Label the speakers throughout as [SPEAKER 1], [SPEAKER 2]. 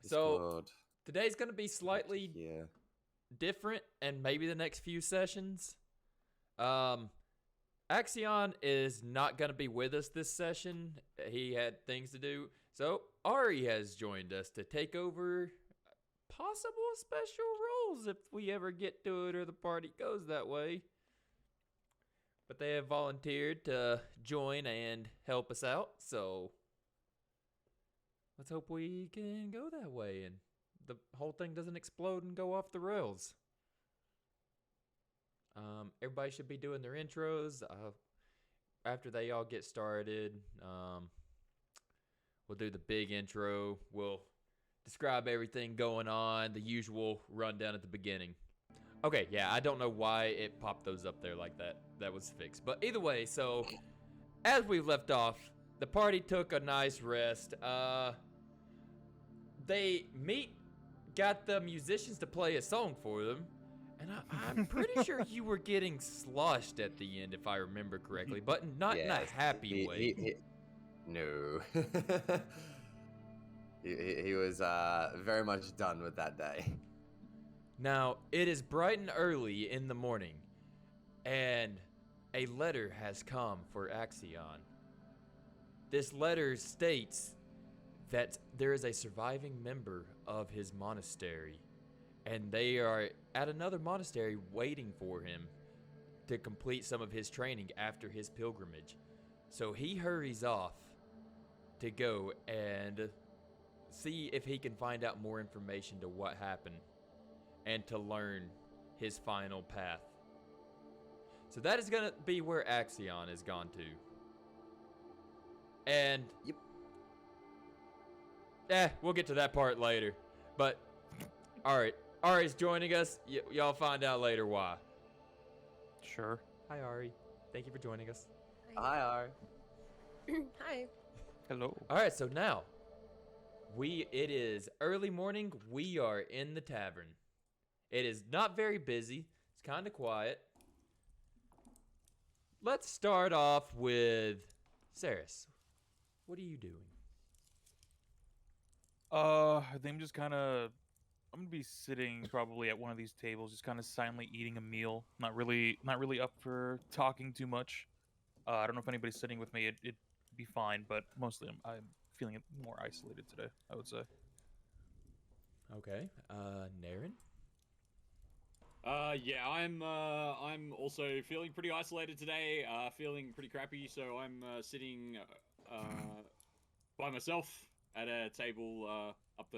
[SPEAKER 1] So
[SPEAKER 2] Discord.
[SPEAKER 1] today's going to be slightly
[SPEAKER 2] Yeah.
[SPEAKER 1] different, and maybe the next few sessions. Um, Axion is not going to be with us this session. He had things to do. So Ari has joined us to take over possible special roles if we ever get to it or the party goes that way. But they have volunteered to join and help us out, so let's hope we can go that way and the whole thing doesn't explode and go off the rails. Everybody should be doing their intros. After they all get started, we'll do the big intro. We'll describe everything going on, the usual rundown at the beginning. Okay, yeah, I don't know why it popped those up there like that. That was fixed. But either way, so as we left off, the party took a nice rest. They got the musicians to play a song for them. And I'm pretty sure you were getting sloshed at the end, if I remember correctly, but not in a
[SPEAKER 2] Yes.
[SPEAKER 1] happy way.
[SPEAKER 2] No. he was very much done with that day.
[SPEAKER 1] Now, it is bright and early in the morning, and a letter has come for Axion. This letter states that there is a surviving member of his monastery, and they are at another monastery waiting for him to complete some of his training after his pilgrimage. So he hurries off to go and see if he can find out more information to what happened and to learn his final path. So that is going to be where Axion has gone to. And
[SPEAKER 2] Yep.
[SPEAKER 1] we'll get to that part later. But alright, Ari's joining us. Y'all find out later why.
[SPEAKER 3] Sure.
[SPEAKER 1] Hi Ari, thank you for joining us.
[SPEAKER 2] Hi, Ari.
[SPEAKER 4] Hi.
[SPEAKER 3] Hello.
[SPEAKER 1] Alright, so now it is early morning. We are in the tavern. It is not very busy. It's kind of quiet. Let's start off with Saris. What are you doing?
[SPEAKER 3] I think I'm just kind of. I'm gonna be sitting probably at one of these tables, just kind of silently eating a meal. Not really up for talking too much. I don't know if anybody's sitting with me. It'd be fine, but mostly I'm feeling more isolated today, I would say.
[SPEAKER 1] Okay. Naren?
[SPEAKER 5] Yeah, I'm also feeling pretty isolated today. Feeling pretty crappy, so I'm sitting by myself at a table up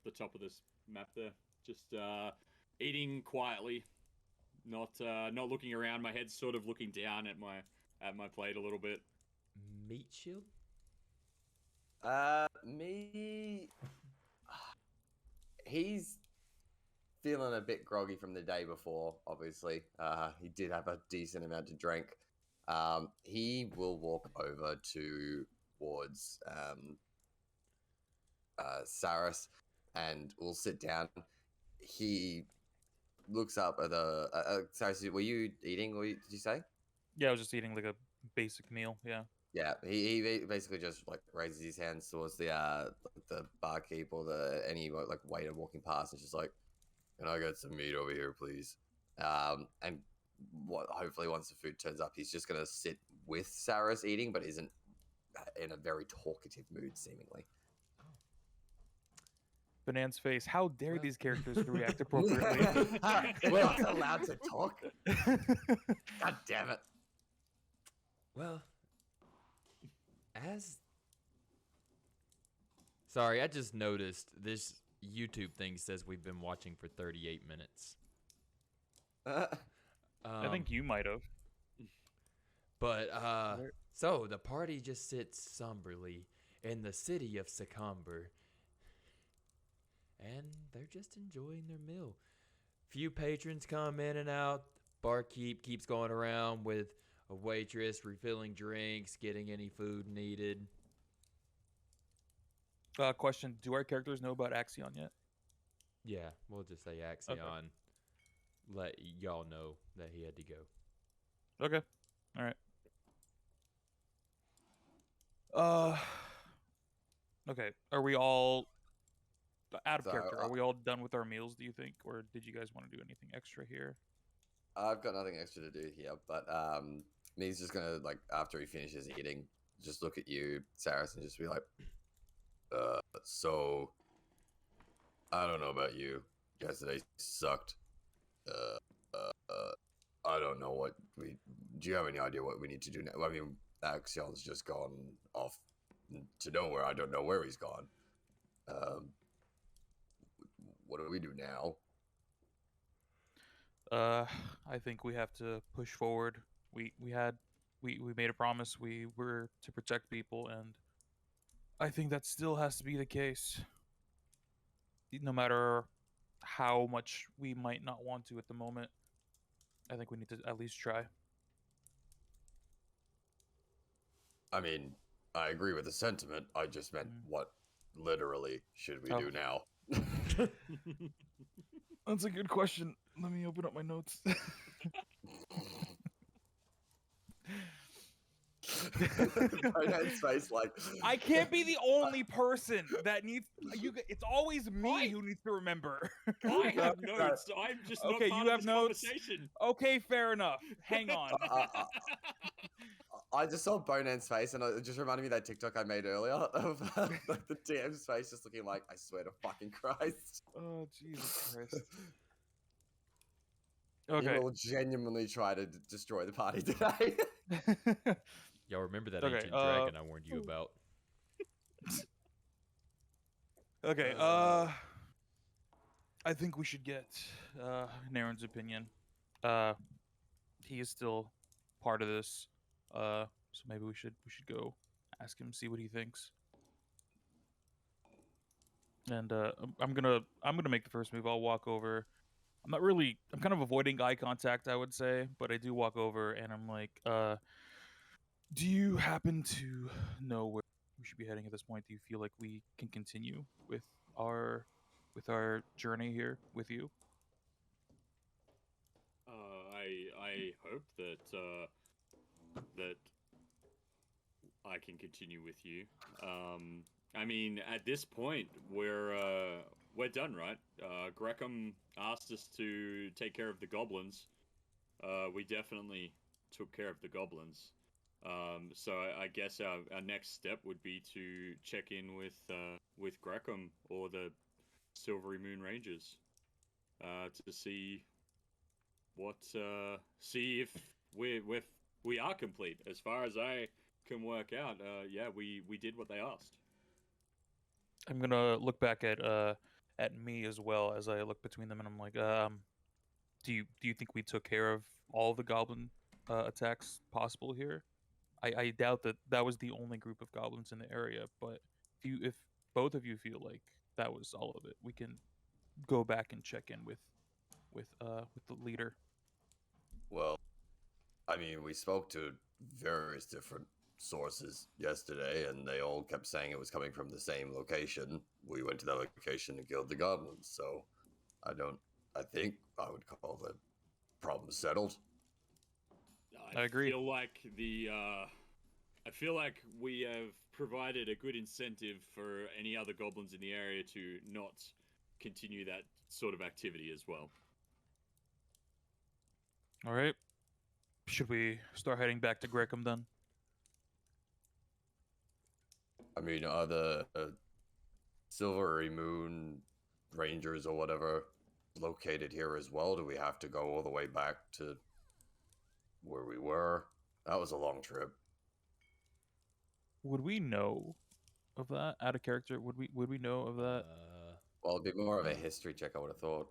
[SPEAKER 5] the top of this map there, just eating quietly, not looking around. My head's sort of looking down at my plate a little bit.
[SPEAKER 1] Meat shield?
[SPEAKER 2] Me. He's feeling a bit groggy from the day before, obviously. He did have a decent amount to drink. He will walk over towards Saris and will sit down. He looks up at the... Saris, were you eating? Did you say?
[SPEAKER 3] Yeah, I was just eating like a basic meal. Yeah.
[SPEAKER 2] Yeah, he basically just like raises his hands towards the barkeep or any like waiter walking past, and just like, "Can I get some meat over here, please?" And hopefully once the food turns up, he's just gonna sit with Saris eating, but isn't in a very talkative mood, seemingly.
[SPEAKER 3] Banana's face. How dare these characters react appropriately?
[SPEAKER 2] We're not allowed to talk. God damn it!
[SPEAKER 1] Well, Sorry, I just noticed this YouTube thing says we've been watching for 38 minutes.
[SPEAKER 3] I think you might have.
[SPEAKER 1] But, so the party just sits somberly in the city of Secomber. And they're just enjoying their meal. Few patrons come in and out. Barkeep keeps going around with a waitress, refilling drinks, getting any food needed.
[SPEAKER 3] Question: do our characters know about Axion yet?
[SPEAKER 1] Yeah, we'll just say Axion. Let y'all know that he had to go.
[SPEAKER 3] Okay. All right. Okay. Are we all out of
[SPEAKER 2] So,
[SPEAKER 3] character, are we all done with our meals, do you think? Or did you guys want to do anything extra here?
[SPEAKER 2] I've got nothing extra to do here, but Me's just gonna like after he finishes eating, just look at you, Saris, and just be like, so I don't know about you. Yesterday sucked. I don't know what we. Do you have any idea what we need to do now? I mean, Axion's just gone off to nowhere. I don't know where he's gone. What do we do now?
[SPEAKER 3] I think we have to push forward. We made a promise. We were to protect people, and I think that still has to be the case. No matter how much we might not want to at the moment, I think we need to at least try.
[SPEAKER 2] I mean, I agree with the sentiment. I just meant what literally should we
[SPEAKER 3] Oh.
[SPEAKER 2] do now?
[SPEAKER 3] That's a good question. Let me open up my notes.
[SPEAKER 2] Brighthand's face like
[SPEAKER 3] I can't be the only person that needs you. It's always me
[SPEAKER 5] I-
[SPEAKER 3] who needs to remember.
[SPEAKER 5] I have notes. I'm just not
[SPEAKER 3] Okay,
[SPEAKER 5] part
[SPEAKER 3] you
[SPEAKER 5] of
[SPEAKER 3] have
[SPEAKER 5] this
[SPEAKER 3] notes?
[SPEAKER 5] conversation.
[SPEAKER 3] Okay, fair enough. Hang on.
[SPEAKER 2] I just saw Bonan's face, and it just reminded me of that TikTok I made earlier of like the DM's face, just looking like, I swear to fucking Christ.
[SPEAKER 3] Oh, Jesus Christ.
[SPEAKER 2] He
[SPEAKER 3] Okay.
[SPEAKER 2] will genuinely try to destroy the party today.
[SPEAKER 1] Y'all remember that
[SPEAKER 3] Okay,
[SPEAKER 1] ancient dragon I warned you about?
[SPEAKER 3] Okay, I think we should get Naren's opinion. He is still part of this. So maybe we should go ask him, see what he thinks. And I'm gonna make the first move. I'll walk over. I'm kind of avoiding eye contact, I would say, but I do walk over and I'm like, do you happen to know where we should be heading at this point? Do you feel like we can continue with our journey here with you?
[SPEAKER 5] I hope that that I can continue with you. I mean, at this point, we're done, right? Grecham asked us to take care of the goblins. We definitely took care of the goblins. So I guess our next step would be to check in with Grecham or the Silvery Moon Rangers to see if we are complete. As far as I can work out, yeah, we did what they asked.
[SPEAKER 3] I'm gonna look back at me as well as I look between them, and I'm like, do you think we took care of all the goblin attacks possible here? I doubt that was the only group of goblins in the area, but if both of you feel like that was all of it, we can go back and check in with the leader.
[SPEAKER 2] Well, I mean, we spoke to various different sources yesterday, and they all kept saying it was coming from the same location. We went to that location and killed the goblins, so I think I would call the problem settled.
[SPEAKER 3] I agree.
[SPEAKER 5] I feel like we have provided a good incentive for any other goblins in the area to not continue that sort of activity as well.
[SPEAKER 3] All right. Should we start heading back to Grecham then?
[SPEAKER 2] I mean, are the Silvery Moon Rangers or whatever located here as well? Do we have to go all the way back to where we were? That was a long trip.
[SPEAKER 3] Would we know of that out of character? Would we know of that?
[SPEAKER 2] Well, it'd be more of a history check, I would have thought.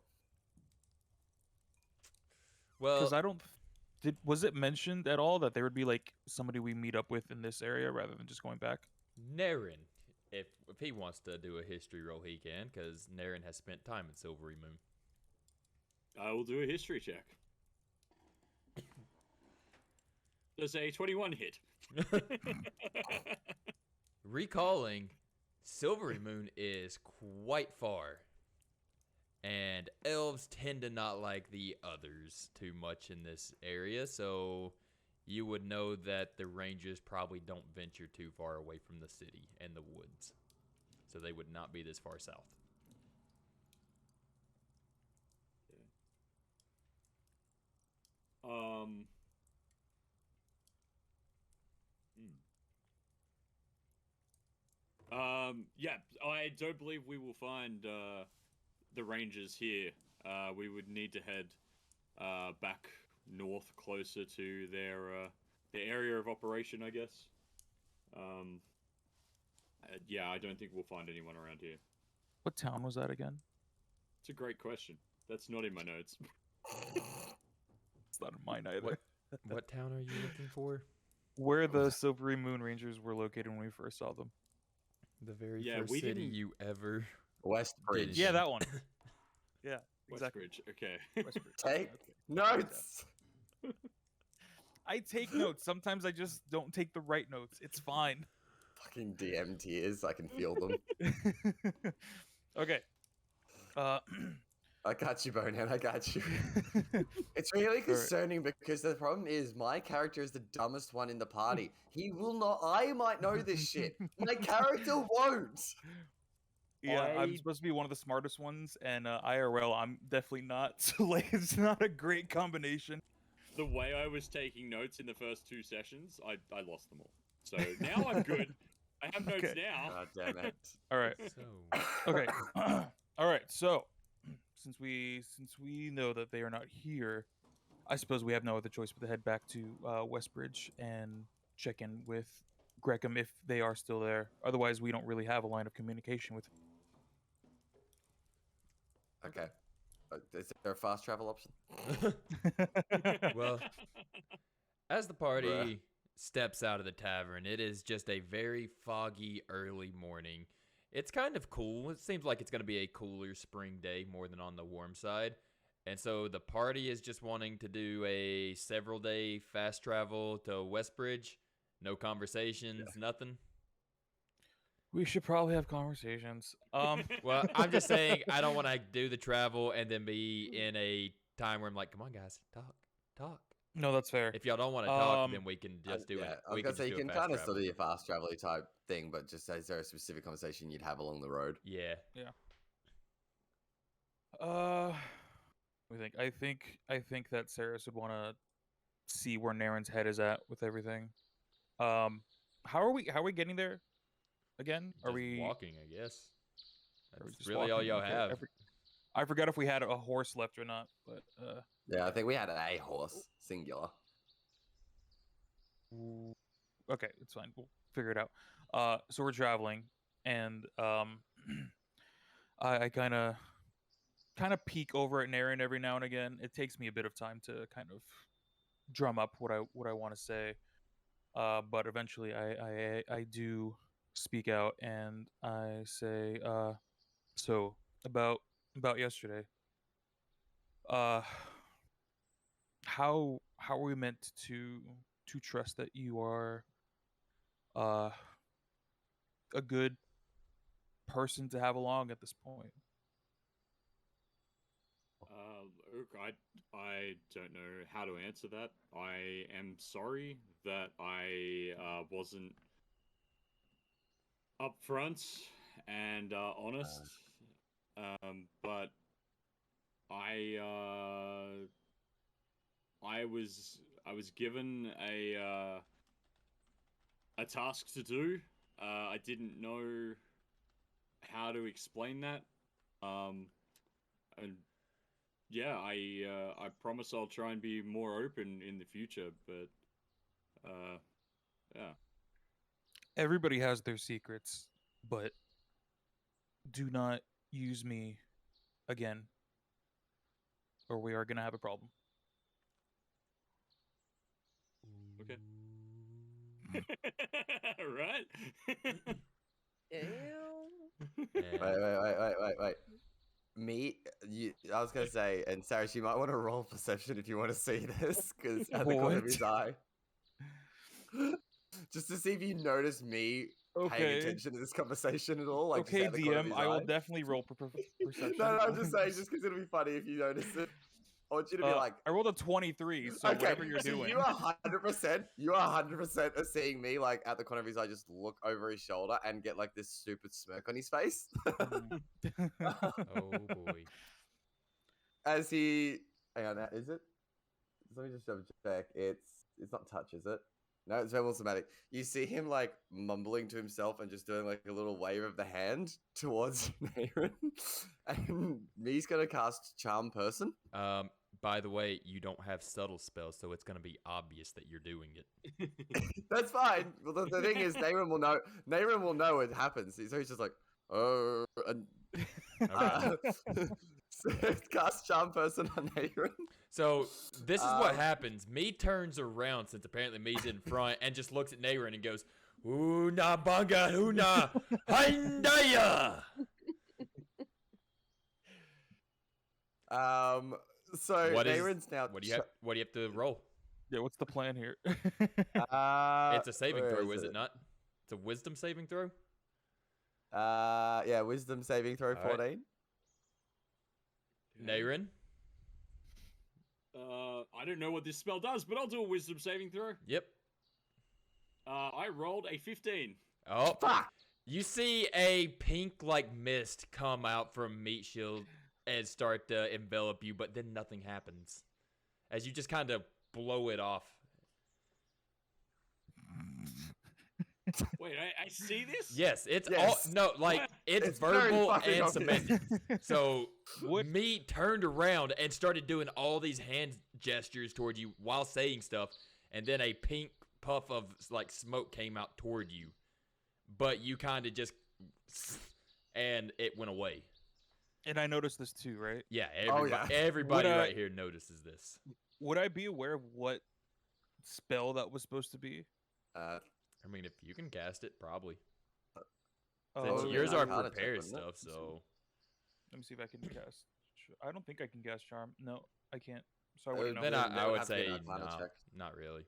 [SPEAKER 1] Well,
[SPEAKER 3] Because I don't. Was it mentioned at all that there would be like somebody we meet up with in this area rather than just going back?
[SPEAKER 1] Naren, if he wants to do a history roll, he can, because Naren has spent time in Silvery Moon.
[SPEAKER 5] I will do a history check. Does a 21 hit?
[SPEAKER 1] Recalling, Silvery Moon is quite far, and elves tend to not like the others too much in this area, so you would know that the rangers probably don't venture too far away from the city and the woods, so they would not be this far south.
[SPEAKER 5] Um. Yeah, I don't believe we will find the Rangers here. We would need to head back north, closer to their area of operation, I guess. Yeah, I don't think we'll find anyone around here.
[SPEAKER 3] What town was that again?
[SPEAKER 5] It's a great question. That's not in my notes.
[SPEAKER 3] It's not in mine either.
[SPEAKER 1] What town are you looking for?
[SPEAKER 3] Where the Silvery Moon Rangers were located when we first saw them.
[SPEAKER 1] The very
[SPEAKER 5] Yeah,
[SPEAKER 1] first
[SPEAKER 5] we
[SPEAKER 1] city
[SPEAKER 5] didn't-
[SPEAKER 1] you ever.
[SPEAKER 2] Westbridge.
[SPEAKER 3] Yeah, that one. Yeah, exactly.
[SPEAKER 5] Westbridge, okay.
[SPEAKER 3] Westbridge.
[SPEAKER 2] Take
[SPEAKER 3] Okay.
[SPEAKER 2] notes.
[SPEAKER 3] I take notes. Sometimes I just don't take the right notes. It's fine.
[SPEAKER 2] Fucking DM tears. I can feel them.
[SPEAKER 3] Okay.
[SPEAKER 2] I got you, Bonehead. I got you. It's really concerning because the problem is my character is the dumbest one in the party. He will not. I might know this shit. My character won't.
[SPEAKER 3] Yeah, I'm
[SPEAKER 1] I-
[SPEAKER 3] supposed to be one of the smartest ones, and IRL, I'm definitely not. So like, it's not a great combination.
[SPEAKER 5] The way I was taking notes in the first 2 sessions, I lost them all. So now I'm good. I have notes
[SPEAKER 3] Okay.
[SPEAKER 5] now.
[SPEAKER 2] God damn it.
[SPEAKER 3] All right.
[SPEAKER 1] So,
[SPEAKER 3] Okay. All right. So, since we know that they are not here, I suppose we have no other choice but to head back to Westbridge and check in with Greckham if they are still there. Otherwise, we don't really have a line of communication with.
[SPEAKER 2] Okay. Is there a fast travel option?
[SPEAKER 1] well, as the party
[SPEAKER 2] Bruh.
[SPEAKER 1] steps out of the tavern, it is just a very foggy early morning. It's kind of cool. It seems like it's going to be a cooler spring day more than on the warm side. And so the party is just wanting to do a several day fast travel to Westbridge. No conversations, nothing.
[SPEAKER 3] We should probably have conversations.
[SPEAKER 1] Well, I'm just saying I don't want to do the travel and then be in a time where I'm like, come on, guys, talk.
[SPEAKER 3] No, that's fair.
[SPEAKER 1] If y'all don't want to talk,
[SPEAKER 3] Um,
[SPEAKER 1] then we can just do
[SPEAKER 2] yeah,
[SPEAKER 1] it.
[SPEAKER 2] I was
[SPEAKER 1] We
[SPEAKER 2] gonna
[SPEAKER 1] can
[SPEAKER 2] say
[SPEAKER 1] just
[SPEAKER 2] you
[SPEAKER 1] do a
[SPEAKER 2] can
[SPEAKER 1] fast
[SPEAKER 2] kind of still
[SPEAKER 1] travel.
[SPEAKER 2] do a fast travel type thing, but just is there a specific conversation you'd have along the road?
[SPEAKER 1] Yeah.
[SPEAKER 3] I think that Saris would want to see where Naren's head is at with everything. How are we getting there? Again, are
[SPEAKER 1] Just
[SPEAKER 3] we
[SPEAKER 1] walking, I guess.
[SPEAKER 3] are we
[SPEAKER 1] That's
[SPEAKER 3] just
[SPEAKER 1] really all
[SPEAKER 3] walking?
[SPEAKER 1] y'all
[SPEAKER 3] Okay,
[SPEAKER 1] have.
[SPEAKER 3] I forgot if we had a horse left or not, but
[SPEAKER 2] Yeah, I think we had a horse, singular.
[SPEAKER 3] okay, it's fine. We'll figure it out. So we're traveling, and I kind of peek over at Naren every now and again. It takes me a bit of time to kind of drum up what I want to say, but eventually I do speak out and I say, so about yesterday, how are we meant to trust that you are a good person to have along at this point?
[SPEAKER 5] Look, I don't know how to answer that. I am sorry that I wasn't upfront and honest. But I was given a task to do. I didn't know how to explain that. And yeah, I promise I'll try and be more open in the future, but yeah.
[SPEAKER 3] Everybody has their secrets, but do not use me again, or we are gonna have a problem.
[SPEAKER 5] Okay. Right?
[SPEAKER 4] Ew.
[SPEAKER 2] Wait. Me, I was gonna say, and Sarah, you might want to roll perception if you want to see this, because at the corner of
[SPEAKER 3] What?
[SPEAKER 2] his eye, just to see if you notice me paying
[SPEAKER 3] Okay.
[SPEAKER 2] attention to this conversation at all. Like, just
[SPEAKER 3] Okay,
[SPEAKER 2] at the corner of
[SPEAKER 3] DM,
[SPEAKER 2] his
[SPEAKER 3] I will
[SPEAKER 2] eye.
[SPEAKER 3] definitely roll perception.
[SPEAKER 2] No, I'm just saying, just because it'll be funny if you notice it. I want you to be like,
[SPEAKER 3] I rolled a 23, so
[SPEAKER 2] okay,
[SPEAKER 3] whatever you're
[SPEAKER 2] so
[SPEAKER 3] doing.
[SPEAKER 2] you are 100% are seeing me like at the corner of his eye, just look over his shoulder and get like this stupid smirk on his face
[SPEAKER 1] Oh boy.
[SPEAKER 2] as he. Hang on, is it? let me just double check. It's not touch, is it? No, it's verbal somatic. You see him like mumbling to himself and just doing like a little wave of the hand towards Naren. And me's gonna cast Charm Person.
[SPEAKER 1] By the way, you don't have subtle spells, so it's gonna be obvious that you're doing it.
[SPEAKER 2] That's fine. Well, the thing is, Naren will know. Naren will know it happens. So he's just like, oh, and cast Charm Person on Naren.
[SPEAKER 1] So this is what happens. Me turns around, since apparently me's in front, and just looks at Naren and goes, "Una banga huna hindaya."
[SPEAKER 2] So Naren's now.
[SPEAKER 1] What do you have to roll?
[SPEAKER 3] Yeah, what's the plan here?
[SPEAKER 1] It's a saving
[SPEAKER 2] where
[SPEAKER 1] throw, is it not? It's a wisdom saving throw.
[SPEAKER 2] Yeah, wisdom saving throw
[SPEAKER 1] All right.
[SPEAKER 2] 14.
[SPEAKER 1] Naren.
[SPEAKER 5] I don't know what this spell does, but I'll do a wisdom saving throw.
[SPEAKER 1] Yep.
[SPEAKER 5] I rolled a 15.
[SPEAKER 1] Oh,
[SPEAKER 2] Fuck!
[SPEAKER 1] you see a pink like mist come out from Meat Shield and start to envelop you, but then nothing happens as you just kind of blow it off.
[SPEAKER 5] Wait, I see this?
[SPEAKER 1] Yes, it's
[SPEAKER 2] Yes.
[SPEAKER 1] all no, like
[SPEAKER 5] What?
[SPEAKER 1] it's
[SPEAKER 2] very
[SPEAKER 1] verbal
[SPEAKER 2] fucking
[SPEAKER 1] and
[SPEAKER 2] obvious.
[SPEAKER 1] semantic. So
[SPEAKER 3] What?
[SPEAKER 1] Meat turned around and started doing all these hand gestures toward you while saying stuff, and then a pink puff of like smoke came out toward you, but you kind of just and it went away.
[SPEAKER 3] And I noticed this too, right?
[SPEAKER 1] Yeah,
[SPEAKER 2] Oh,
[SPEAKER 1] everybody,
[SPEAKER 2] yeah.
[SPEAKER 1] everybody
[SPEAKER 3] Would I-
[SPEAKER 1] right here notices this.
[SPEAKER 3] Would I be aware of what spell that was supposed to be?
[SPEAKER 1] I mean, if you can cast it, probably.
[SPEAKER 3] Oh,
[SPEAKER 1] Since
[SPEAKER 2] Totally
[SPEAKER 1] yours
[SPEAKER 2] an
[SPEAKER 1] are
[SPEAKER 2] Arcana check,
[SPEAKER 1] prepared
[SPEAKER 2] wouldn't it?
[SPEAKER 1] stuff, so
[SPEAKER 3] let me see if I can cast. I don't think I can cast Charm. No, I can't. So I wouldn't know.
[SPEAKER 1] then
[SPEAKER 2] That
[SPEAKER 1] I
[SPEAKER 2] would
[SPEAKER 1] would
[SPEAKER 2] have to be
[SPEAKER 1] say
[SPEAKER 2] an Arcana
[SPEAKER 1] no,
[SPEAKER 2] check.
[SPEAKER 1] not really.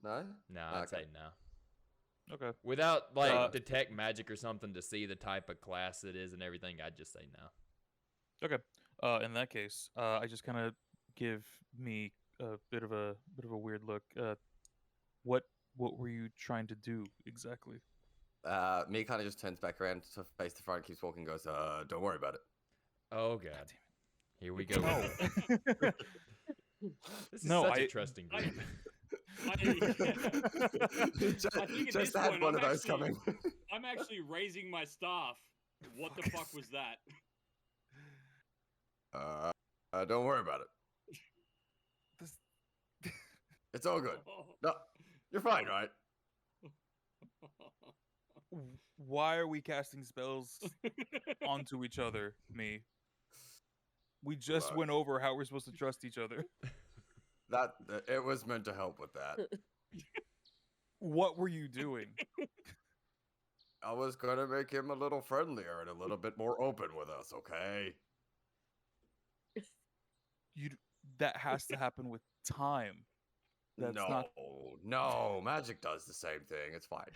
[SPEAKER 2] No?
[SPEAKER 1] No,
[SPEAKER 2] Oh,
[SPEAKER 1] I'd
[SPEAKER 2] okay.
[SPEAKER 1] say no.
[SPEAKER 3] Okay.
[SPEAKER 1] Without like
[SPEAKER 3] Uh,
[SPEAKER 1] detect magic or something to see the type of class it is and everything, I'd just say no.
[SPEAKER 3] Okay. In that case, I just kind of give me a bit of a weird look. What were you trying to do exactly?
[SPEAKER 2] Me kind of just turns back around to face the front, keeps walking, goes, don't worry about it.
[SPEAKER 1] Oh god, here we go.
[SPEAKER 3] No.
[SPEAKER 1] This is
[SPEAKER 3] No,
[SPEAKER 1] such a
[SPEAKER 3] I-
[SPEAKER 1] trusting
[SPEAKER 5] I-
[SPEAKER 1] group.
[SPEAKER 2] just
[SPEAKER 5] I think at
[SPEAKER 2] just
[SPEAKER 5] this
[SPEAKER 2] had
[SPEAKER 5] point,
[SPEAKER 2] one
[SPEAKER 5] I'm
[SPEAKER 2] of those
[SPEAKER 5] actually-
[SPEAKER 2] coming.
[SPEAKER 5] I'm actually raising my staff. What the fuck was that?
[SPEAKER 2] Don't worry about it.
[SPEAKER 3] This-
[SPEAKER 2] It's all good. No, you're fine, right?
[SPEAKER 3] Why are we casting spells onto each other? Me. We just
[SPEAKER 2] Right.
[SPEAKER 3] went over how we're supposed to trust each other.
[SPEAKER 2] That it was meant to help with that.
[SPEAKER 3] What were you doing?
[SPEAKER 2] I was gonna make him a little friendlier and a little bit more open with us, okay?
[SPEAKER 3] That has to happen with time. That's
[SPEAKER 2] no,
[SPEAKER 3] not.
[SPEAKER 2] no, magic does the same thing. It's fine.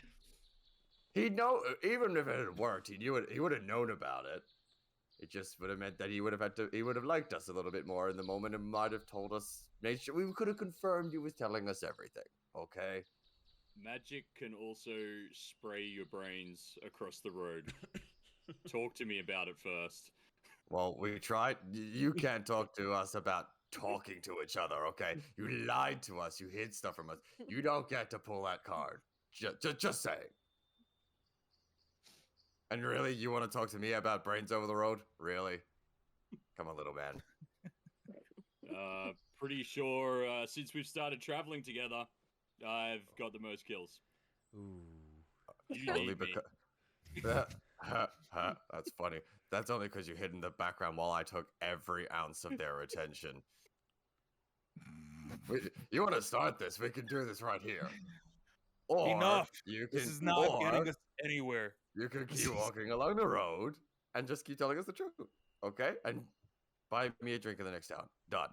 [SPEAKER 2] He'd know, even if it had worked, he would have known about it. It just would have meant that he would have liked us a little bit more in the moment and might have told us, made sure we could have confirmed he was telling us everything. Okay.
[SPEAKER 5] Magic can also spray your brains across the road. Talk to me about it first.
[SPEAKER 2] Well, we tried. You can't talk to us about talking to each other, okay? You lied to us. You hid stuff from us. You don't get to pull that card. Just saying. And really, you want to talk to me about brains over the road? Really? Come on, little man.
[SPEAKER 5] Pretty sure since we've started traveling together, I've got the most kills.
[SPEAKER 1] Ooh.
[SPEAKER 5] You
[SPEAKER 2] Only
[SPEAKER 5] need me.
[SPEAKER 2] because. That's funny. That's only because you hid in the background while I took every ounce of their attention. You want to start this? We can do this right here. Or
[SPEAKER 3] Enough.
[SPEAKER 2] You can,
[SPEAKER 3] This is not
[SPEAKER 2] or
[SPEAKER 3] getting us anywhere.
[SPEAKER 2] You can keep walking along the road and just keep telling us the truth, okay? And buy me a drink in the next town. Done.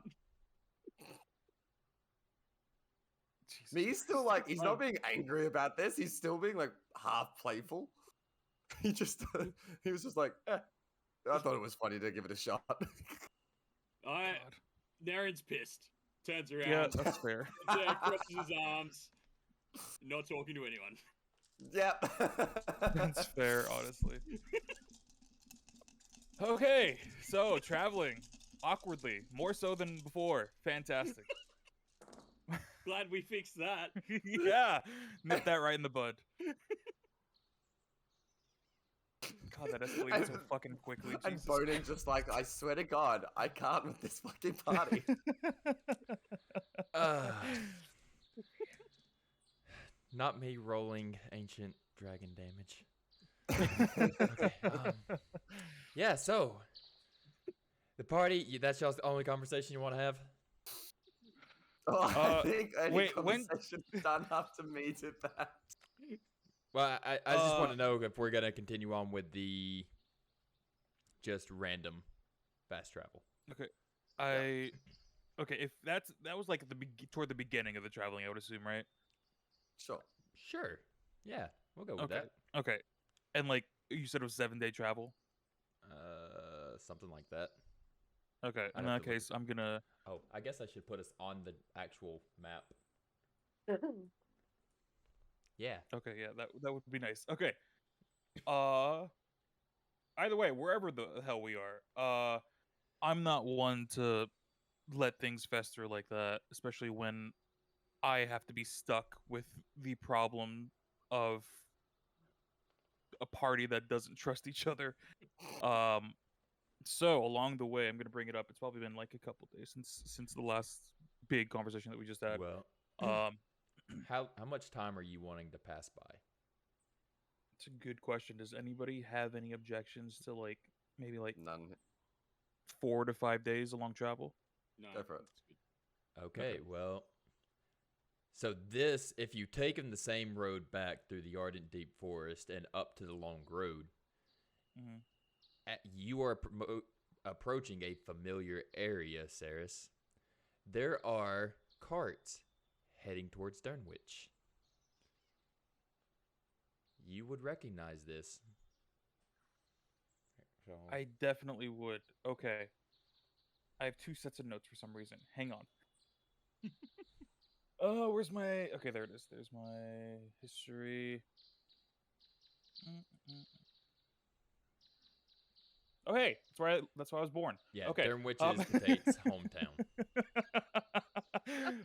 [SPEAKER 2] He's still like, he's not being angry about this. He's still being like half playful. He was just like, I thought it was funny to give it a shot.
[SPEAKER 5] Naren's pissed. Turns around.
[SPEAKER 3] Yeah, that's fair.
[SPEAKER 5] Crosses his arms. Not talking to anyone.
[SPEAKER 2] Yep.
[SPEAKER 3] That's fair, honestly. Okay, so traveling awkwardly, more so than before. Fantastic.
[SPEAKER 5] Glad we fixed that.
[SPEAKER 3] Yeah, nip that right in the bud. God, that escalated so fucking quickly.
[SPEAKER 2] And
[SPEAKER 3] Jesus
[SPEAKER 2] Bowden
[SPEAKER 3] Christ.
[SPEAKER 2] just like, I swear to God, I can't with this fucking party.
[SPEAKER 1] Uh, not me rolling ancient dragon damage. Okay. Yeah. So the party. That's y'all's only conversation you want to have.
[SPEAKER 2] Oh, I think any
[SPEAKER 3] wait, when-
[SPEAKER 2] conversation done after me did that.
[SPEAKER 1] Well, I just want to know if we're gonna continue on with the just random fast travel.
[SPEAKER 3] Okay, if that was like toward the beginning of the traveling, I would assume, right?
[SPEAKER 2] Sure.
[SPEAKER 1] Sure. Yeah, we'll go with
[SPEAKER 3] Okay. Okay. And like you said, it was 7-day travel.
[SPEAKER 1] that. Something like that.
[SPEAKER 3] Okay.
[SPEAKER 1] I'd
[SPEAKER 3] In
[SPEAKER 1] have
[SPEAKER 3] that
[SPEAKER 1] to look
[SPEAKER 3] case, I'm gonna.
[SPEAKER 1] Oh, I guess I should put us on the actual map. Yeah.
[SPEAKER 3] Okay, yeah, that would be nice. Okay. Either way, wherever the hell we are, I'm not one to let things fester like that, especially when I have to be stuck with the problem of a party that doesn't trust each other. So along the way, I'm gonna bring it up. It's probably been like a couple days since the last big conversation that we just had.
[SPEAKER 1] Well,
[SPEAKER 3] Um,
[SPEAKER 1] how much time are you wanting to pass by?
[SPEAKER 3] it's a good question. Does anybody have any objections to like maybe like
[SPEAKER 2] None.
[SPEAKER 3] 4 to 5 days along travel?
[SPEAKER 5] No,
[SPEAKER 2] Go for it.
[SPEAKER 5] that's good.
[SPEAKER 1] Okay, well, so this, if you take them the same road back through the ardent deep forest and up to the long road,
[SPEAKER 3] Mhm.
[SPEAKER 1] you are approaching a familiar area, Saris. There are carts heading towards Durnwich. You would recognize this. So,
[SPEAKER 3] I definitely would. Okay. I have 2 sets of notes for some reason. Hang on. Oh, where's my? Okay, there it is. There's my history. Oh, hey, that's where I was born.
[SPEAKER 1] yeah,
[SPEAKER 3] Okay.
[SPEAKER 1] Durnwich
[SPEAKER 3] um,
[SPEAKER 1] is Tate's hometown.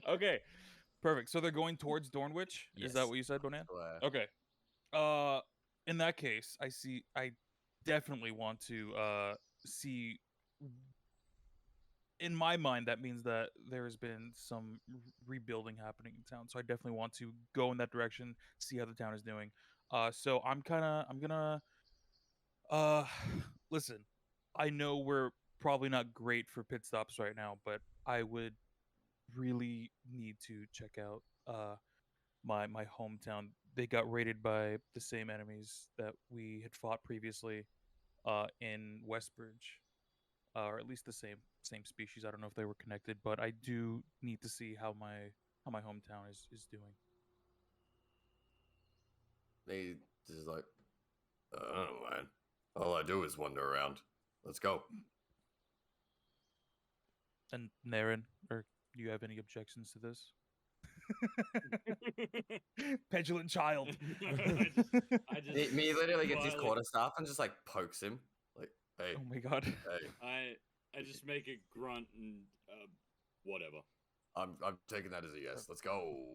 [SPEAKER 3] Okay, perfect. So they're going towards Dornwich. Is that
[SPEAKER 1] Yes.
[SPEAKER 3] what you said, Bonan?
[SPEAKER 2] Swear.
[SPEAKER 3] Okay. In that case, I definitely want to see. In my mind, that means that there has been some rebuilding happening in town. So I definitely want to go in that direction, see how the town is doing. So I'm gonna uh listen. I know we're probably not great for pit stops right now, but I would really need to check out my hometown. They got raided by the same enemies that we had fought previously in Westbridge, or at least the same species. I don't know if they were connected, but I do need to see how my hometown is doing.
[SPEAKER 2] He just like, I don't know, man. All I do is wander around. Let's go.
[SPEAKER 3] And Naren, or do you have any objections to this? Petulant child.
[SPEAKER 5] I just
[SPEAKER 2] Me literally gets his
[SPEAKER 5] quietly-
[SPEAKER 2] quarterstaff and just like pokes him. Like, hey,
[SPEAKER 3] Oh my god.
[SPEAKER 2] hey,
[SPEAKER 5] I just make a grunt and whatever.
[SPEAKER 2] I'm taking that as a yes. Let's go.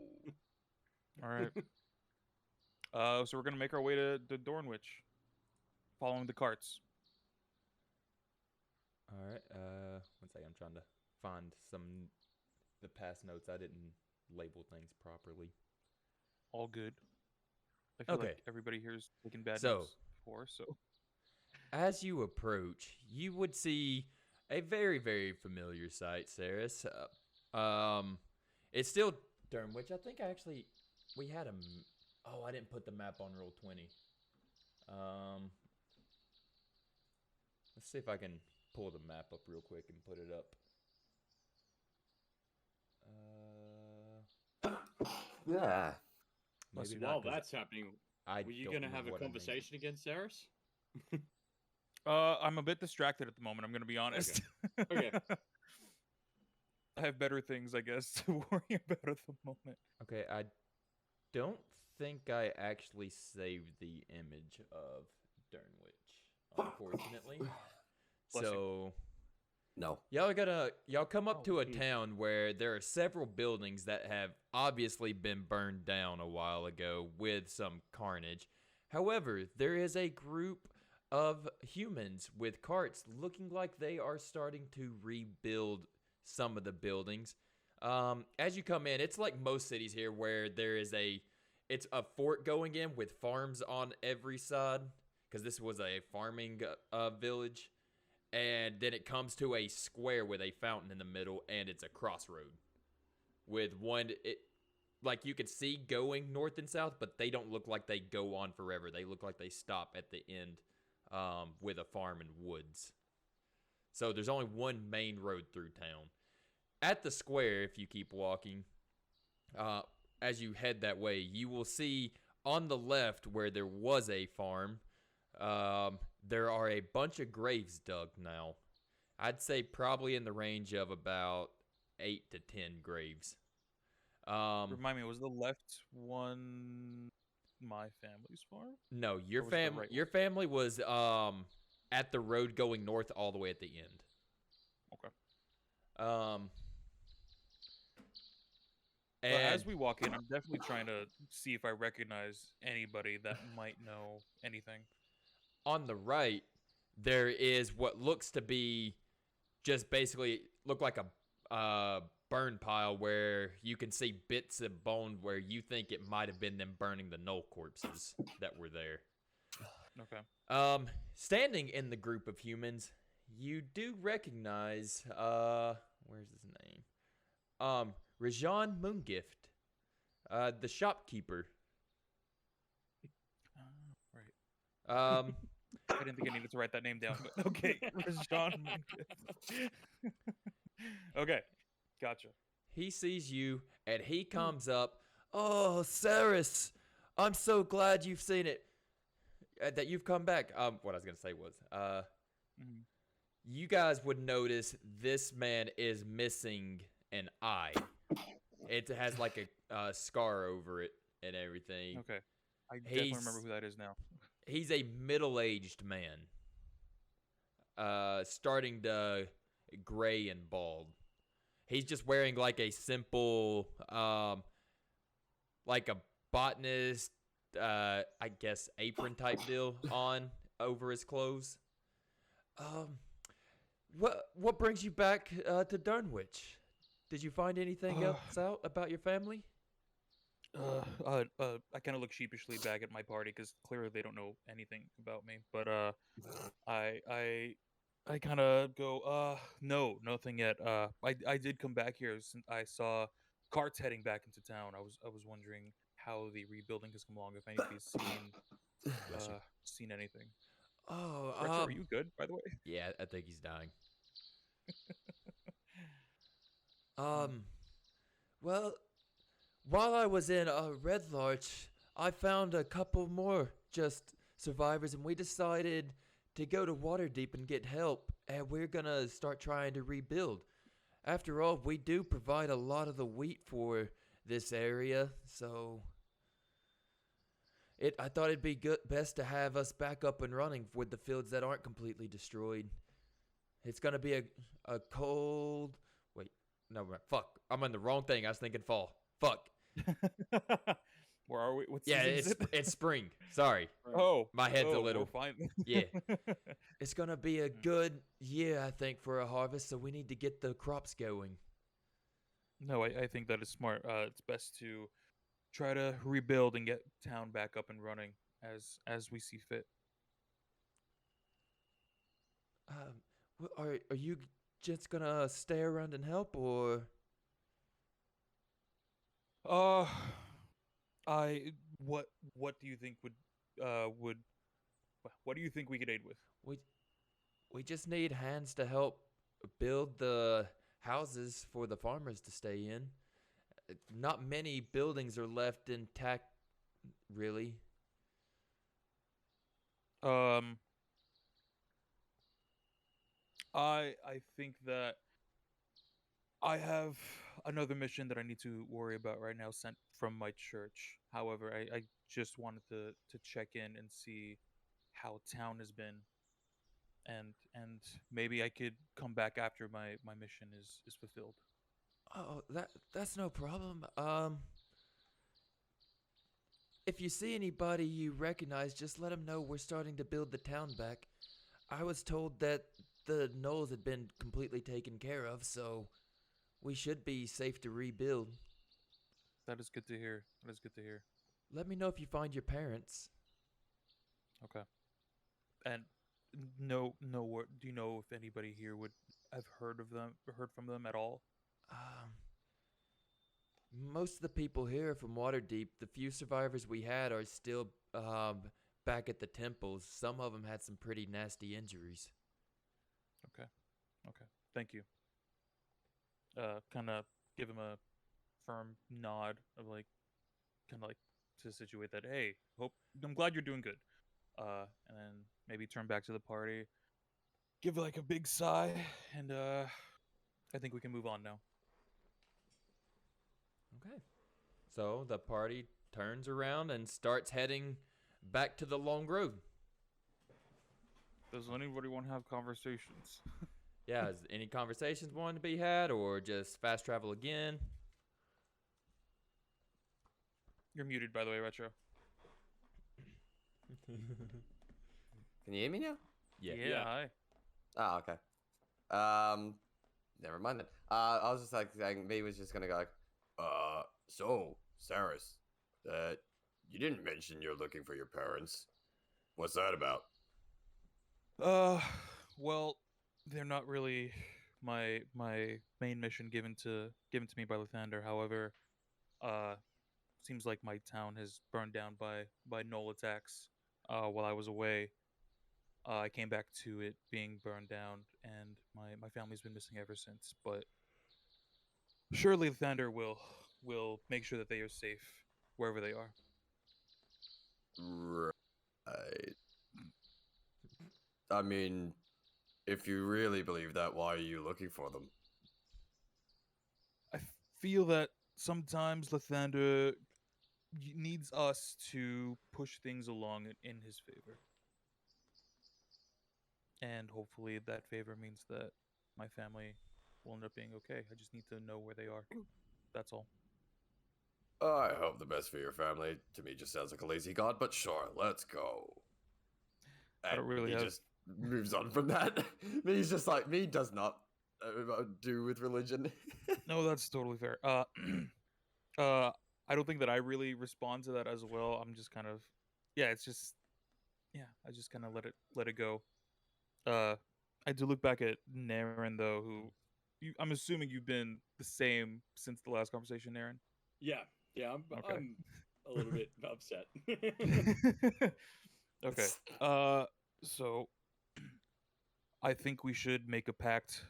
[SPEAKER 3] All right. So we're gonna make our way to Dornwich, following the carts.
[SPEAKER 1] All right. 1 second. I'm trying to find the past notes. I didn't label things properly.
[SPEAKER 3] All good. I feel
[SPEAKER 1] Okay.
[SPEAKER 3] like everybody here is taking bad
[SPEAKER 1] So-
[SPEAKER 3] notes before, so
[SPEAKER 1] As you approach, you would see a very, very familiar sight, Saris. It's still Durnwich. I think we had oh, I didn't put the map on roll 20. Let's see if I can pull the map up real quick and put it up.
[SPEAKER 2] Yeah.
[SPEAKER 3] Must
[SPEAKER 1] Maybe
[SPEAKER 3] be
[SPEAKER 1] not.
[SPEAKER 5] While
[SPEAKER 1] 'cause
[SPEAKER 5] that's happening,
[SPEAKER 1] I
[SPEAKER 5] were you
[SPEAKER 1] don't
[SPEAKER 5] gonna
[SPEAKER 1] know
[SPEAKER 5] have a
[SPEAKER 1] what I named it.
[SPEAKER 5] conversation against Saris?
[SPEAKER 3] I'm a bit distracted at the moment, I'm gonna be honest.
[SPEAKER 5] Okay.
[SPEAKER 3] I have better things, I guess, to worry about at the moment.
[SPEAKER 1] Okay, I don't think I actually saved the image of Durnwich, unfortunately.
[SPEAKER 3] Bless you.
[SPEAKER 1] So
[SPEAKER 2] No.
[SPEAKER 1] Y'all come up
[SPEAKER 3] Oh,
[SPEAKER 1] to a
[SPEAKER 3] geez.
[SPEAKER 1] town where there are several buildings that have obviously been burned down a while ago with some carnage. However, there is a group of humans with carts looking like they are starting to rebuild some of the buildings. As you come in, it's like most cities here where it's a fort going in with farms on every side because this was a farming village, and then it comes to a square with a fountain in the middle, and it's a crossroad with like you could see going north and south, but they don't look like they go on forever. They look like they stop at the end, with a farm and woods. So there's only one main road through town. At the square, if you keep walking, uh, as you head that way, you will see on the left where there was a farm. There are a bunch of graves dug now. I'd say probably in the range of about 8 to 10 graves.
[SPEAKER 3] Remind me, was the left one my family's farm?
[SPEAKER 1] No,
[SPEAKER 3] Or was the right
[SPEAKER 1] your family was at the road going north all the way at the end.
[SPEAKER 3] Okay.
[SPEAKER 1] Um,
[SPEAKER 3] But
[SPEAKER 1] and
[SPEAKER 3] as we walk in, I'm definitely trying to see if I recognize anybody that might know anything.
[SPEAKER 1] on the right, there is what looks to be just basically look like a burn pile where you can see bits of bone where you think it might have been them burning the Knoll corpses that were there.
[SPEAKER 3] Okay.
[SPEAKER 1] Standing in the group of humans, you do recognize where's his name? Rajan Moongift, the shopkeeper.
[SPEAKER 3] Right.
[SPEAKER 1] Um,
[SPEAKER 3] I didn't think I needed to write that name down, but okay. Rajan Moongift. Okay. Gotcha.
[SPEAKER 1] he sees you and he comes up. Oh, Saris, I'm so glad you've seen it. That you've come back. What I was gonna say was,
[SPEAKER 3] Mhm.
[SPEAKER 1] you guys would notice this man is missing an eye. It has like a scar over it and everything.
[SPEAKER 3] Okay. I definitely remember
[SPEAKER 1] He's
[SPEAKER 3] who that is now.
[SPEAKER 1] he's a middle-aged man, starting to gray and bald. He's just wearing like a simple, like a botanist, I guess apron type deal on over his clothes. Um, what brings you back to Dunwich? Did you find anything else out about your family?
[SPEAKER 3] I kind of look sheepishly back at my party because clearly they don't know anything about me. But I kind of go, no, nothing yet. I did come back here since I saw carts heading back into town. I was wondering how the rebuilding has come along. If anybody's seen anything.
[SPEAKER 1] Oh,
[SPEAKER 3] Retro, are you good, by the way?
[SPEAKER 1] yeah, I think he's dying.
[SPEAKER 3] Hmm.
[SPEAKER 1] Well, while I was in Red Larch, I found a couple more just survivors, and we decided to go to Waterdeep and get help, and we're gonna start trying to rebuild. After all, we do provide a lot of the wheat for this area, so I thought it'd be best to have us back up and running with the fields that aren't completely destroyed. It's gonna be a cold. Wait, no, fuck. I'm on the wrong thing. I was thinking fall. Fuck.
[SPEAKER 3] Where are we? What
[SPEAKER 1] Yeah,
[SPEAKER 3] season is it?
[SPEAKER 1] it's spring. Sorry,
[SPEAKER 3] Oh,
[SPEAKER 1] my head's a
[SPEAKER 3] oh,
[SPEAKER 1] little.
[SPEAKER 3] We're fine.
[SPEAKER 1] Yeah. It's gonna be a
[SPEAKER 3] Mm.
[SPEAKER 1] good year, I think, for a harvest. So we need to get the crops going.
[SPEAKER 3] No, I think that is smart. It's best to try to rebuild and get town back up and running as we see fit.
[SPEAKER 1] Are you just gonna stay around and help, or
[SPEAKER 3] Uh, I what do you think would what do you think we could aid with?
[SPEAKER 1] we we just need hands to help build the houses for the farmers to stay in? Not many buildings are left intact, really.
[SPEAKER 3] Um, I think that I have another mission that I need to worry about right now sent from my church. However, I just wanted to check in and see how town has been. and maybe I could come back after my mission is fulfilled.
[SPEAKER 1] Oh, that's no problem. If you see anybody you recognize, just let them know we're starting to build the town back. I was told that the knolls had been completely taken care of, so we should be safe to rebuild.
[SPEAKER 3] That is good to hear. That is good to hear.
[SPEAKER 1] Let me know if you find your parents.
[SPEAKER 3] Okay. And no word. Do you know if anybody here would have heard of them, heard from them at all?
[SPEAKER 1] Um, Most of the people here are from Waterdeep. The few survivors we had are still back at the temples. Some of them had some pretty nasty injuries.
[SPEAKER 3] Okay. Okay. Thank you. Kind of give him a firm nod of like, kind of like to situate that. Hey, hope I'm glad you're doing good. And then maybe turn back to the party, give like a big sigh, and I think we can move on now.
[SPEAKER 1] Okay. So the party turns around and starts heading back to the long road.
[SPEAKER 3] Does anybody want to have conversations?
[SPEAKER 1] Yeah, is any conversations wanting to be had or just fast travel again?
[SPEAKER 3] You're muted, by the way, Retro.
[SPEAKER 2] Can you hear me now?
[SPEAKER 1] Yeah.
[SPEAKER 5] Yeah.
[SPEAKER 3] Hi.
[SPEAKER 2] Oh, okay. Never mind then. I was just like saying, me was just gonna go like, so, Saris, you didn't mention you're looking for your parents. What's that about?
[SPEAKER 3] Well, they're not really my main mission given to me by Lathander. However, seems like my town has burned down by Knoll attacks. While I was away, I came back to it being burned down, and my family's been missing ever since. But surely Lathander will make sure that they are safe wherever they are.
[SPEAKER 2] Right. I mean, if you really believe that, why are you looking for them?
[SPEAKER 3] I feel that sometimes Lathander needs us to push things along in his favor. And hopefully that favor means that my family will end up being okay. I just need to know where they are. That's all.
[SPEAKER 2] I hope the best for your family. To me, just sounds like a lazy god, but sure, let's go.
[SPEAKER 3] I don't
[SPEAKER 2] And
[SPEAKER 3] really
[SPEAKER 2] he
[SPEAKER 3] have-
[SPEAKER 2] just moves on from that. Me's just like, me does not do with religion.
[SPEAKER 3] No, that's totally fair. I don't think that I really respond to that as well. I'm just kind of, yeah, it's just, yeah, I just kind of let it go. I do look back at Naren though, who I'm assuming you've been the same since the last conversation, Naren.
[SPEAKER 5] Yeah, I'm
[SPEAKER 3] Okay.
[SPEAKER 5] a little bit upset.
[SPEAKER 3] Okay. So I think we should make a pact,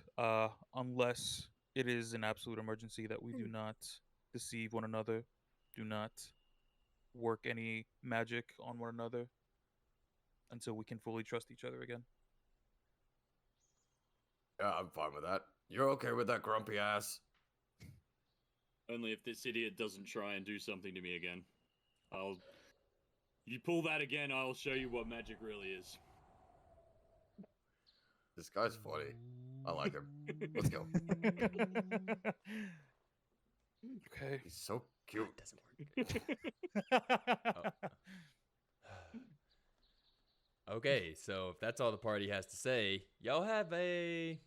[SPEAKER 3] unless it is an absolute emergency, that we do not deceive one another, do not work any magic on one another until we can fully trust each other again.
[SPEAKER 2] Yeah, I'm fine with that. You're okay with that grumpy ass?
[SPEAKER 5] Only if this idiot doesn't try and do something to me again. You pull that again, I'll show you what magic really is.
[SPEAKER 2] This guy's funny. I like him. Let's go.
[SPEAKER 3] Okay.
[SPEAKER 2] He's so cute.
[SPEAKER 1] Doesn't work. Okay, so if that's all the party has to say, y'all have a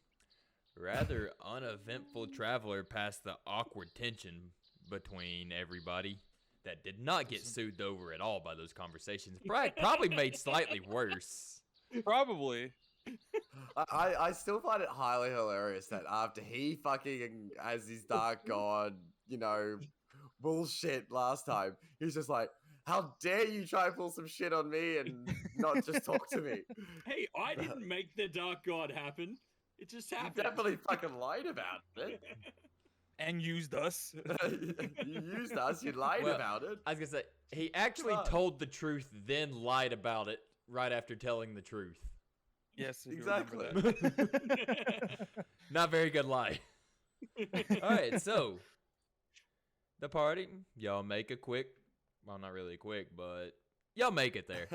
[SPEAKER 1] rather uneventful traveler past the awkward tension between everybody that did not get soothed over at all by those conversations. Probably made slightly worse.
[SPEAKER 3] Probably.
[SPEAKER 2] I still find it highly hilarious that after he fucking as his dark god, bullshit last time, he's just like, how dare you try and pull some shit on me and not just talk to me?
[SPEAKER 5] Hey, I didn't make the Dark God happen. It just
[SPEAKER 2] You
[SPEAKER 5] happened.
[SPEAKER 2] definitely fucking lied about it.
[SPEAKER 3] And used us.
[SPEAKER 2] You used us, you lied
[SPEAKER 1] Well,
[SPEAKER 2] about it.
[SPEAKER 1] I was gonna say he actually
[SPEAKER 2] on.
[SPEAKER 1] told the truth, then lied about it right after telling the truth.
[SPEAKER 3] Yes, I do
[SPEAKER 2] Exactly.
[SPEAKER 3] remember that.
[SPEAKER 1] Not very good lie. All right, so the party, y'all make a quick, well, not really quick, but y'all make it there.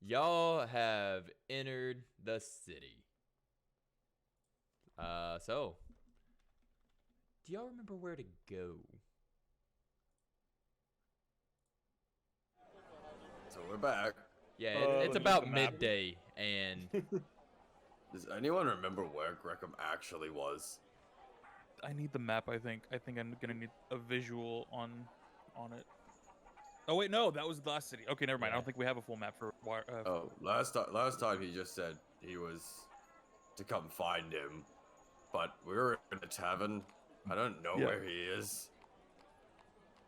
[SPEAKER 1] Y'all have entered the city. So, do y'all remember where to go?
[SPEAKER 2] So we're back.
[SPEAKER 1] Yeah,
[SPEAKER 3] let
[SPEAKER 1] it's
[SPEAKER 3] me look
[SPEAKER 1] about
[SPEAKER 3] at the map.
[SPEAKER 1] midday, and
[SPEAKER 2] Does anyone remember where Greckham actually was?
[SPEAKER 3] I need the map. I think I'm gonna need a visual on it. Oh wait, no, that was the last city. Okay, never mind. I
[SPEAKER 1] Yeah.
[SPEAKER 3] don't think we have a full map for.
[SPEAKER 2] Oh, last time he just said he was to come find him, but we were in a tavern. I don't know
[SPEAKER 3] Yeah.
[SPEAKER 2] where he is.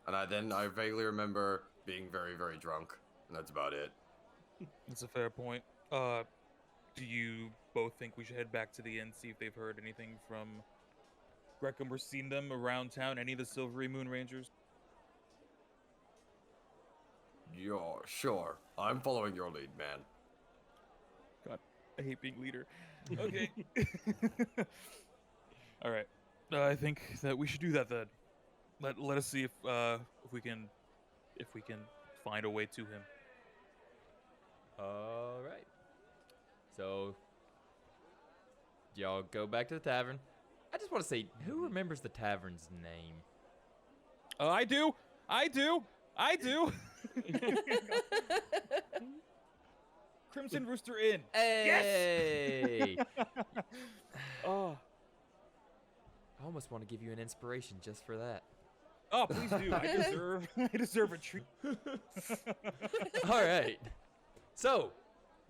[SPEAKER 2] And I vaguely remember being very, very drunk, and that's about it.
[SPEAKER 3] That's a fair point. Do you both think we should head back to the inn, see if they've heard anything from Greckham or seen them around town? Any of the Silvery Moon Rangers?
[SPEAKER 2] Yeah, sure. I'm following your lead, man.
[SPEAKER 3] God, I hate being leader. Okay. All right. I think that we should do that then. Let us see if we can find a way to him.
[SPEAKER 1] all right. So, y'all go back to the tavern. I just want to say, who remembers the tavern's name?
[SPEAKER 3] I do. Crimson Rooster Inn.
[SPEAKER 1] Hey!
[SPEAKER 3] Oh,
[SPEAKER 1] I almost want to give you an inspiration just for that.
[SPEAKER 3] oh, please do. I deserve a treat.
[SPEAKER 1] All right. So,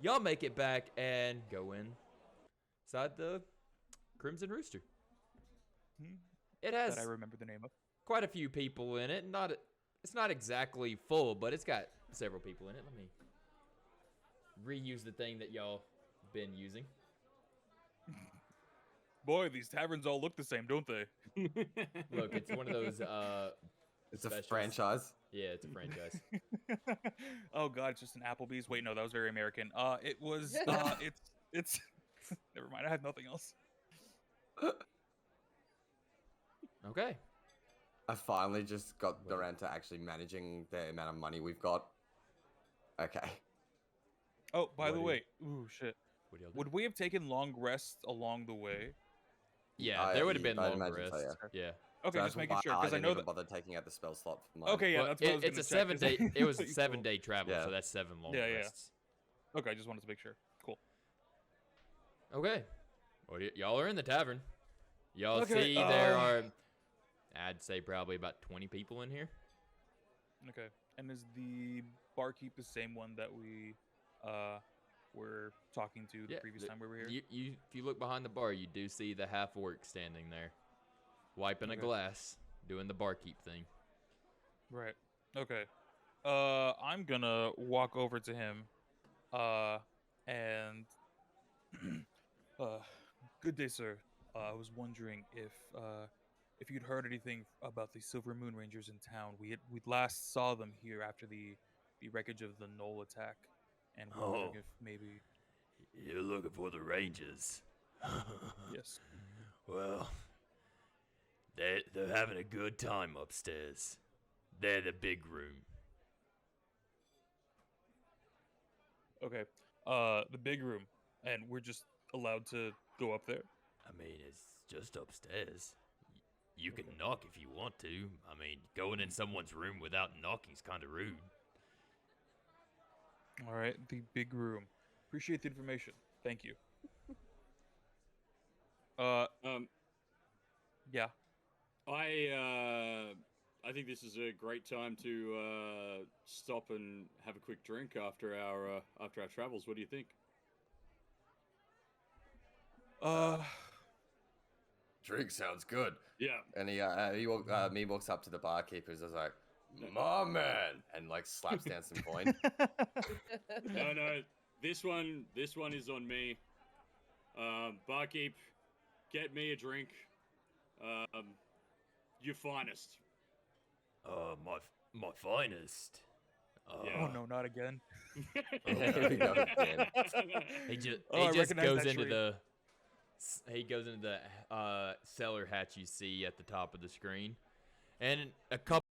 [SPEAKER 1] y'all make it back and go inside the Crimson Rooster. It has
[SPEAKER 3] That I remember the name of.
[SPEAKER 1] quite a few people in it. It's not exactly full, but it's got several people in it. Let me reuse the thing that y'all been using.
[SPEAKER 3] Boy, these taverns all look the same, don't they?
[SPEAKER 1] Look, it's one of those
[SPEAKER 2] It's a
[SPEAKER 1] specials.
[SPEAKER 2] franchise.
[SPEAKER 1] Yeah, it's a franchise.
[SPEAKER 3] Oh god, it's just an Applebee's. Wait, no, that was very American. It was it's never mind, I have nothing else.
[SPEAKER 1] Okay.
[SPEAKER 2] I finally just got
[SPEAKER 1] Wait.
[SPEAKER 2] around to actually managing the amount of money we've got. Okay.
[SPEAKER 3] Oh, by
[SPEAKER 1] What
[SPEAKER 3] the
[SPEAKER 1] do you-
[SPEAKER 3] way, ooh shit.
[SPEAKER 1] What do y'all do?
[SPEAKER 3] Would we have taken long rests along the way?
[SPEAKER 1] Yeah,
[SPEAKER 2] I-
[SPEAKER 1] there would have been
[SPEAKER 2] I'd
[SPEAKER 1] long
[SPEAKER 2] imagine so,
[SPEAKER 1] rests. Yeah.
[SPEAKER 3] Okay,
[SPEAKER 2] So
[SPEAKER 3] just
[SPEAKER 2] that's
[SPEAKER 3] making
[SPEAKER 2] why
[SPEAKER 3] sure because I
[SPEAKER 2] didn't
[SPEAKER 3] know
[SPEAKER 2] even
[SPEAKER 3] that.
[SPEAKER 2] bother taking out the spell slot for mine.
[SPEAKER 3] Okay, yeah,
[SPEAKER 1] Well,
[SPEAKER 3] that's what I was
[SPEAKER 1] it's
[SPEAKER 3] gonna
[SPEAKER 1] a
[SPEAKER 3] check, 'cause
[SPEAKER 1] 7-day. It was a
[SPEAKER 3] Cool.
[SPEAKER 1] 7-day travel,
[SPEAKER 2] Yeah.
[SPEAKER 1] so that's 7 long
[SPEAKER 3] Yeah, yeah.
[SPEAKER 1] rests.
[SPEAKER 3] Okay, I just wanted to make sure. Cool.
[SPEAKER 1] Okay. Well, y'all are in the tavern. Y'all
[SPEAKER 3] Okay,
[SPEAKER 1] see there are, I'd say probably about 20 people in here.
[SPEAKER 3] Okay. And is the barkeep the same one that we were talking to the previous time we were here?
[SPEAKER 1] If you look behind the bar, you do see the half orc standing there, wiping a
[SPEAKER 3] Okay.
[SPEAKER 1] glass, doing the barkeep thing.
[SPEAKER 3] Right. Okay. I'm gonna walk over to him, and good day, sir. I was wondering if you'd heard anything about the Silver Moon Rangers in town. We last saw them here after the wreckage of the Knoll attack, and we're wondering
[SPEAKER 1] Oh.
[SPEAKER 3] if maybe
[SPEAKER 1] You're looking for the Rangers.
[SPEAKER 3] yes.
[SPEAKER 1] Well, they're having a good time upstairs. They're the big room.
[SPEAKER 3] Okay. The big room, and we're just allowed to go up there.
[SPEAKER 1] I mean, it's just upstairs. You can knock if you want to. I mean, going in someone's room without knocking is kind of rude.
[SPEAKER 3] All right, the big room. Appreciate the information. Thank you. Yeah.
[SPEAKER 5] I think this is a great time to stop and have a quick drink after our travels. What do you think?
[SPEAKER 2] Drink sounds good.
[SPEAKER 5] Yeah.
[SPEAKER 2] And me walks up to the barkeepers. I was like, "My man," and like slaps down some coin.
[SPEAKER 5] No. This one is on me. Barkeep, get me a drink. Your finest.
[SPEAKER 1] My finest.
[SPEAKER 5] Yeah.
[SPEAKER 3] Oh no, not again.
[SPEAKER 2] Here we go again.
[SPEAKER 1] He just
[SPEAKER 3] Oh, I
[SPEAKER 1] he just
[SPEAKER 3] recognize
[SPEAKER 1] goes
[SPEAKER 3] that
[SPEAKER 1] into
[SPEAKER 3] tree.
[SPEAKER 1] the cellar hatch you see at the top of the screen, and a couple